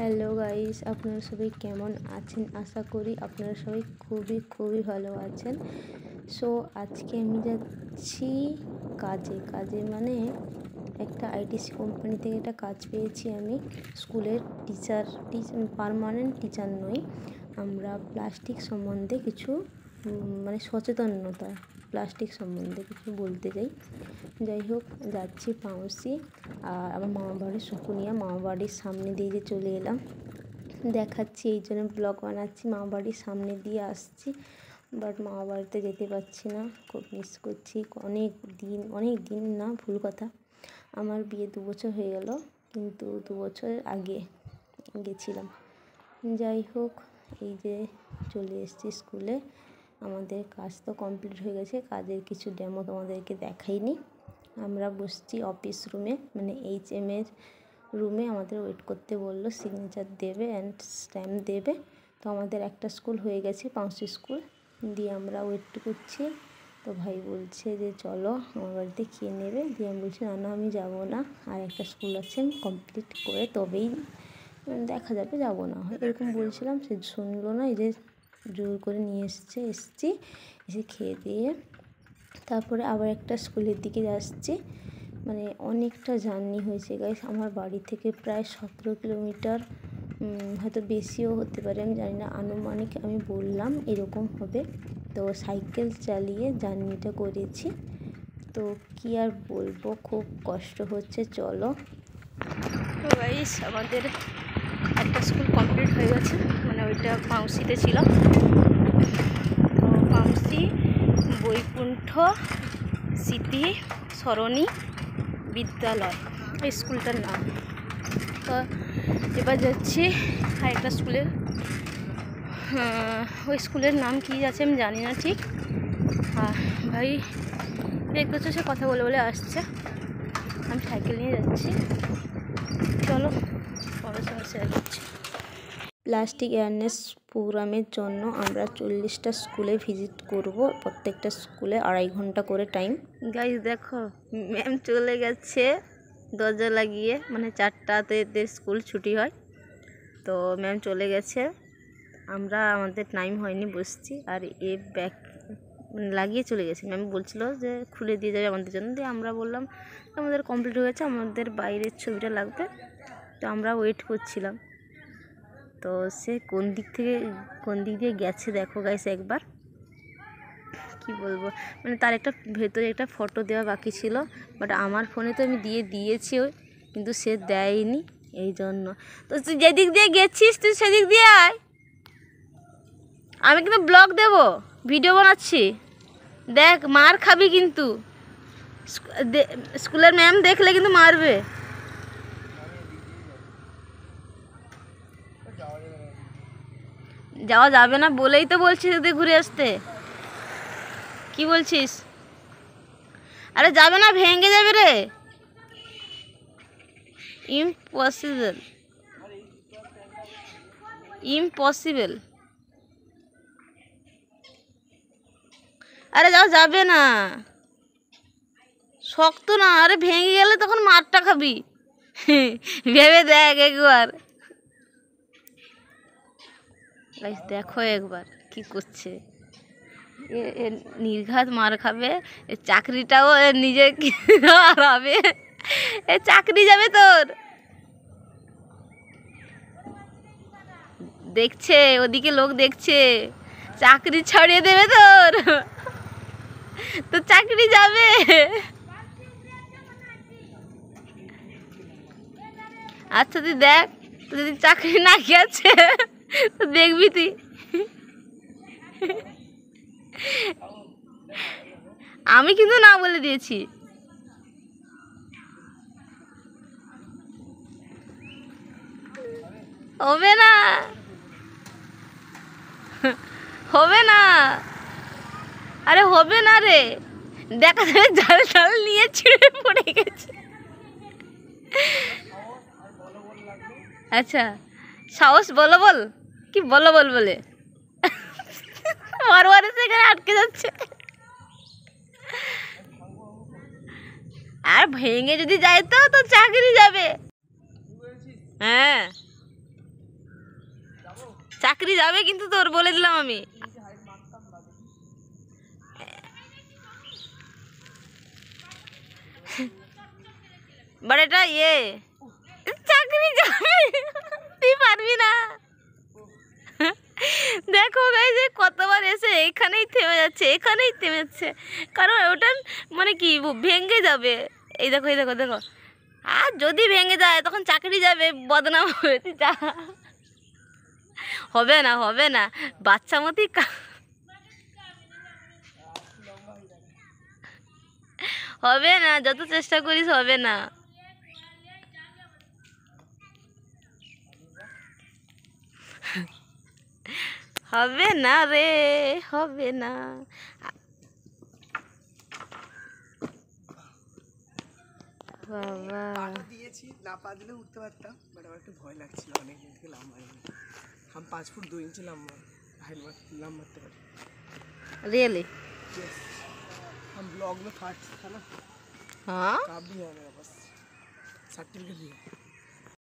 Hello guys, আপনারা সবাই কেমন আছেন? আশা করি আপনারা সবাই খুবই ভালো আছেন। সো আজকে আমি যাচ্ছি কাজে মানে একটা আইটিসি কোম্পানি থেকে একটা কাজ পেয়েছি আমি। স্কুলের টিচার পার্মানেন্ট টিচার নই। আমরা প্লাস্টিক সম্বন্ধে কিছু মানে সচেতনতা প্লাস্টিক সম্বন্ধে কিছু বলতে চাই। যাই হোক, যাচ্ছি পাউসি। আর আমার মামাবাড়ি শকুনিয়া, মামাবাড়ির সামনে দিয়ে যে চলে এলাম দেখাচ্ছি, এই জন্য ব্লগ বানাচ্ছি। মামাবাড়ির সামনে দিয়ে আসছি, বাট মামাবাড়িতে যেতে পারছি না, খুব মিস করছি। অনেক দিন না, ভুল কথা, আমার বিয়ে 2 বছর হয়ে গেল, কিন্তু 2 বছরের আগে গেছিলাম। যাই হোক, এই যে চলে এসেছি স্কুলে। আমাদের কাজ তো কমপ্লিট হয়ে গেছে, কাজের কিছু ডেমো তোমাদেরকে দেখাইনি। আমরা বসছি অফিস রুমে, মানে HM এর রুমে। আমাদের ওয়েট করতে বললো, সিগনেচার দেবে অ্যান্ড স্ট্যাম্প দেবে। তো আমাদের একটা স্কুল হয়ে গেছে, পাউসি স্কুল, দিয়ে আমরা ওয়েট করছি। তো ভাই বলছে যে চলো আমার বাড়িতে খেয়ে নেবে, দিয়ে আমি বলছি না আমি যাবো না, আর একটা স্কুল আছে, আমি কমপ্লিট করে তবেই দেখা যাবে, যাবো না হয়, এরকম বলছিলাম। সে শুনলো না, এই যে জোর করে নিয়ে এসে খেয়ে দিয়ে তারপরে আবার একটা স্কুলের দিকে যাচ্ছি। মানে অনেকটা জার্নি হয়েছে গাইস, আমার বাড়ি থেকে প্রায় 17 কিলোমিটার, হয়তো বেশিও হতে পারে, আমি জানি না, আনুমানিক আমি বললাম এরকম হবে। তো সাইকেল চালিয়ে জার্নিটা করেছি, তো কি আর বলবো, খুব কষ্ট হচ্ছে। চলো। তো গাইস, আমাদের একটা স্কুল কমপ্লিট হয়ে গেছে, মানে ওইটা পাউসিতে ছিল। তো পাউসি বৈকুণ্ঠ স্মৃতি সরণী বিদ্যালয় এই স্কুলটার নাম। তো এবার যাচ্ছি আরেকটা স্কুলের, ওই স্কুলের নাম কী আছে আমি জানি না ঠিক। ভাই দেখতেছো, সে কথা বলে আসছে, আমি সাইকেল নিয়ে যাচ্ছি। চলো পরের সঙ্গে শেয়ার করছি। প্লাস্টিক অ্যাওয়ারনেস প্রোগ্রামের জন্য আমরা 40টা স্কুলে ভিজিট করব, প্রত্যেকটা স্কুলে 2.5 ঘন্টা করে টাইম। গাইস দেখো, ম্যাম চলে গেছে দরজা লাগিয়ে, মানে 4টাতে স্কুল ছুটি হয়, তো ম্যাম চলে গেছে। আমাদের টাইম হয়নি, বসছি, আর এ ব্যাগ লাগিয়ে চলে গেছে। ম্যাম বলছিল যে খুলে দিয়ে যাবে আমাদের জন্য, দিয়ে আমরা বললাম আমাদের কমপ্লিট হয়ে গেছে, আমাদের বাইরের ছবিটা লাগবে। তো আমরা ওয়েট করছিলাম। তো সে কোন দিক দিয়ে গেছে দেখো গাইস একবার, কি বলবো, মানে তার একটা ভেতরে একটা ফটো দেওয়া বাকি ছিল, বাট আমার ফোনে তো আমি দিয়েছি, কিন্তু সে দেয়নি, এই জন্য। তো তুই যেদিক দিয়ে গেছিস তুই সেদিক দিয়ে আয়, আমি কিন্তু ব্লগ দেব, ভিডিও বানাচ্ছি, দেখ, মার খাবি কিন্তু, স্কুলের ম্যাম দেখলে কিন্তু মারবে। যাওয়া যাবে না বলেই তো বলছিস ওদের ঘুরে আসতে, কি বলছিস? আরে যাবে না, ভেঙে যাবে রে, ইম্পসিবল। আরে যাবে না, শক্ত না, আরে ভেঙে গেলে তখন মারটা খাবি, ভেবে দেখ একবার। দেখো একবার কি করছে, নির্ঘাত মার খাবে, চাকরিটাও নিজে হারাবে, চাকরি যাবে তোর। দেখছে, ওদিকে লোক দেখছে, চাকরি ছড়িয়ে দেবে তোর, তো চাকরি যাবে। আচ্ছা তুই দেখ, যদি চাকরি না গেছে তো দেখবি তুই, আমি কিন্তু না বলে দিয়েছি। হবে না, হবে না, আরে হবে না রে, দেখা যাবে জাল নিয়ে ছিঁড়ে পড়ে গেছে। আচ্ছা সাহস বল কি বল বলে বারবার সেখানে আটকে যাচ্ছে, আর ভেঙে যদি যায় তো চাকরি যাবে। হ্যাঁ চাকরি যাবে কিন্তু তোর, বলে দিলাম আমি। বাট এটা চাকরি যাবে, তুই পারবি না। দেখো গাইস, কতবার এসে এখানেই থেমে যাচ্ছে, এখানেই থেমে যাচ্ছে, কারণ ওটা মানে কি ভেঙে যাবে। এই দেখো, এই দেখো, দেখো। আর যদি ভেঙে যায় তখন চাকরি যাবে, বদনাম হবে। তুই যা। হবে না, হবে না, বাচ্চা মতি হবে না, যত চেষ্টা করিস হবে না। হবে না রে, হবে না। বাবা দিয়েছি, না পা দিলে উঠতে পারতাম, বাট আমার একটু ভয় লাগছিল, অনেক দিন থেকে লাম্বা হয়নি। আমি 5 ফুট 2 इंच लंबा हाइट मारते पारी। रियली? यस, हम ब्लॉग में फर्स्ट था ना। हाँ, काफ भी है मेरे पास, सर्टिफिकेट भी है।